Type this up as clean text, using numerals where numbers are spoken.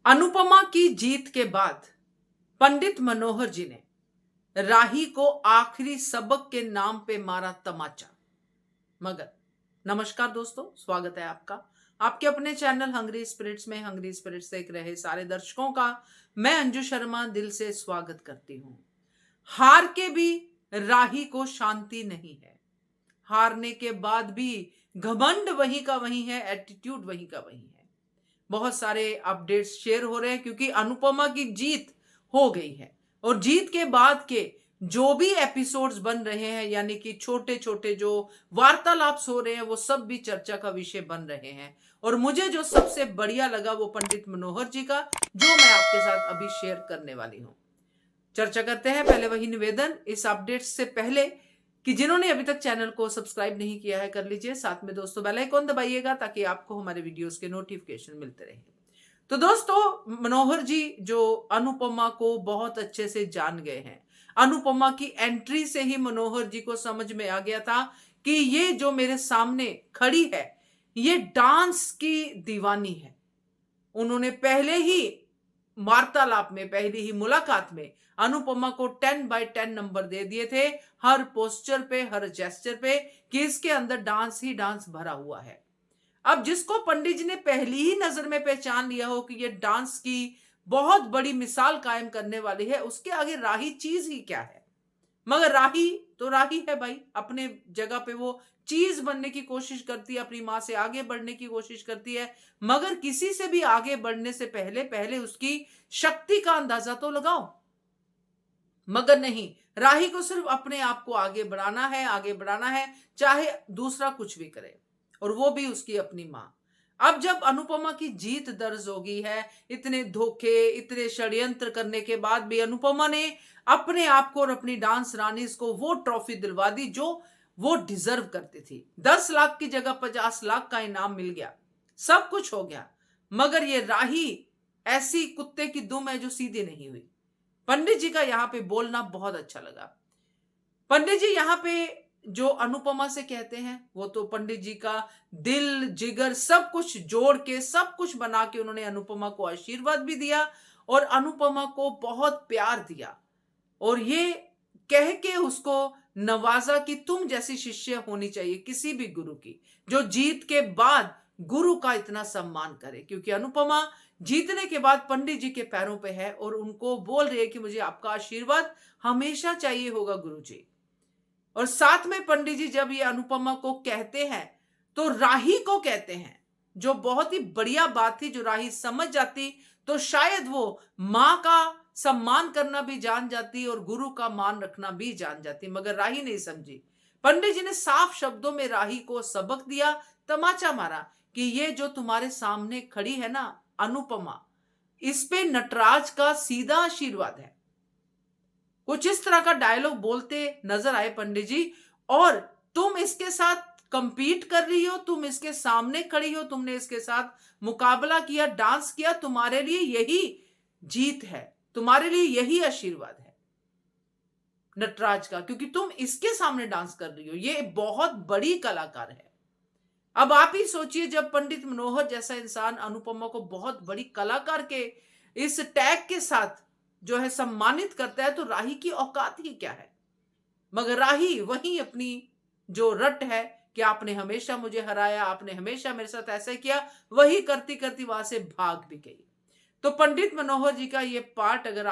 अनुपमा की जीत के बाद पंडित मनोहर जी ने राही को आखिरी सबक के नाम पे मारा तमाचा। मगर नमस्कार दोस्तों, स्वागत है आपका आपके अपने चैनल हंग्री स्पिरिट्स में। हंग्री स्पिरिट्स देख रहे सारे दर्शकों का मैं अंजू शर्मा दिल से स्वागत करती हूं। हार के भी राही को शांति नहीं है। हारने के बाद भी घमंड वहीं का वहीं है, एटीट्यूड वहीं का वहीं है। बहुत सारे अपडेट्स शेयर हो रहे हैं क्योंकि अनुपमा की जीत हो गई है और जीत के बाद के जो भी एपिसोड्स बन रहे हैं, यानी कि छोटे छोटे जो वार्तालाप हो रहे हैं, वो सब भी चर्चा का विषय बन रहे हैं। और मुझे जो सबसे बढ़िया लगा वो पंडित मनोहर जी का, जो मैं आपके साथ अभी शेयर करने वाली हूं। चर्चा करते हैं। पहले वही निवेदन, इस अपडेट से पहले कि जिन्होंने अभी तक चैनल को सब्सक्राइब नहीं किया है कर लीजिए। साथ में दोस्तों बेल आइकॉन दबाइएगा ताकि आपको हमारे वीडियोस के नोटिफिकेशन मिलते रहे। तो दोस्तों, मनोहर जी जो अनुपमा को बहुत अच्छे से जान गए हैं। अनुपमा की एंट्री से ही मनोहर जी को समझ में आ गया था कि ये जो मेरे सामने खड़ी है ये डांस की दीवानी है। उन्होंने पहले ही वार्तालाप में, पहली ही मुलाकात में अनुपमा को 10/10 नंबर दे दिए थे, हर पोस्चर पे, हर जेस्चर पे, कि इसके अंदर डांस ही डांस भरा हुआ है। अब जिसको पंडित जी ने पहली ही नजर में पहचान लिया हो कि ये डांस की बहुत बड़ी मिसाल कायम करने वाली है, उसके आगे राही चीज ही क्या है। मगर राही तो राही है भाई, अपने जगह पे वो चीज बनने की कोशिश करती है, अपनी मां से आगे बढ़ने की कोशिश करती है। मगर किसी से भी आगे बढ़ने से पहले पहले उसकी शक्ति का अंदाजा तो लगाओ। मगर नहीं, राही को सिर्फ अपने आप को आगे बढ़ाना है, आगे बढ़ाना है, चाहे दूसरा कुछ भी करे, और वो भी उसकी अपनी मां। अब जब अनुपमा की जीत दर्ज हो गई है, इतने धोखे, इतने षड्यंत्र करने के बाद भी अनुपमा ने अपने आप को और अपनी डांस रानी को वो ट्रॉफी दिलवा दी जो वो डिजर्व करती थी। 10 लाख की जगह 50 लाख का इनाम मिल गया, सब कुछ हो गया। मगर ये राही ऐसी कुत्ते की दुम है जो सीधी नहीं हुई। पंडित जी का यहां पे बोलना बहुत अच्छा लगा। पंडित जी यहां पे जो अनुपमा से कहते हैं वो तो पंडित जी का दिल जिगर सब कुछ जोड़ के, सब कुछ बना के उन्होंने अनुपमा को आशीर्वाद भी दिया और अनुपमा को बहुत प्यार दिया, और ये कह के उसको नवाजा कि तुम जैसी शिष्य होनी चाहिए किसी भी गुरु की, जो जीत के बाद गुरु का इतना सम्मान करे। क्योंकि अनुपमा जीतने के बाद पंडित जी के पैरों पे है और उनको बोल रही है कि मुझे आपका आशीर्वाद हमेशा चाहिए होगा गुरु जी। और साथ में पंडित जी जब ये अनुपमा को कहते हैं तो राही को कहते हैं, जो बहुत ही बढ़िया बात थी। जो राही समझ जाती तो शायद वो मां का सम्मान करना भी जान जाती और गुरु का मान रखना भी जान जाती, मगर राही नहीं समझी। पंडित जी ने साफ शब्दों में राही को सबक दिया, तमाचा मारा कि ये जो तुम्हारे सामने खड़ी है ना अनुपमा, इस पे नटराज का सीधा आशीर्वाद है। कुछ इस तरह का डायलॉग बोलते नजर आए पंडित जी। और तुम इसके साथ कंपीट कर रही हो, तुम इसके सामने खड़ी हो, तुमने इसके साथ मुकाबला किया, डांस किया, तुम्हारे लिए यही जीत है, तुम्हारे लिए यही आशीर्वाद है नटराज का, क्योंकि तुम इसके सामने डांस कर रही हो। ये बहुत बड़ी कलाकार है। अब आप ही सोचिए, जब पंडित मनोहर जैसा इंसान अनुपमा को बहुत बड़ी कलाकार के इस टैग के साथ जो है सम्मानित करता है, तो राही की औकात ही क्या है। मगर राही वहीं अपनी जो रट है कि आपने हमेशा मुझे हराया, आपने हमेशा मेरे साथ ऐसा किया, वही करती करती वहां से भाग भी गई। तो पंडित मनोहर जी का ये पार्ट अगर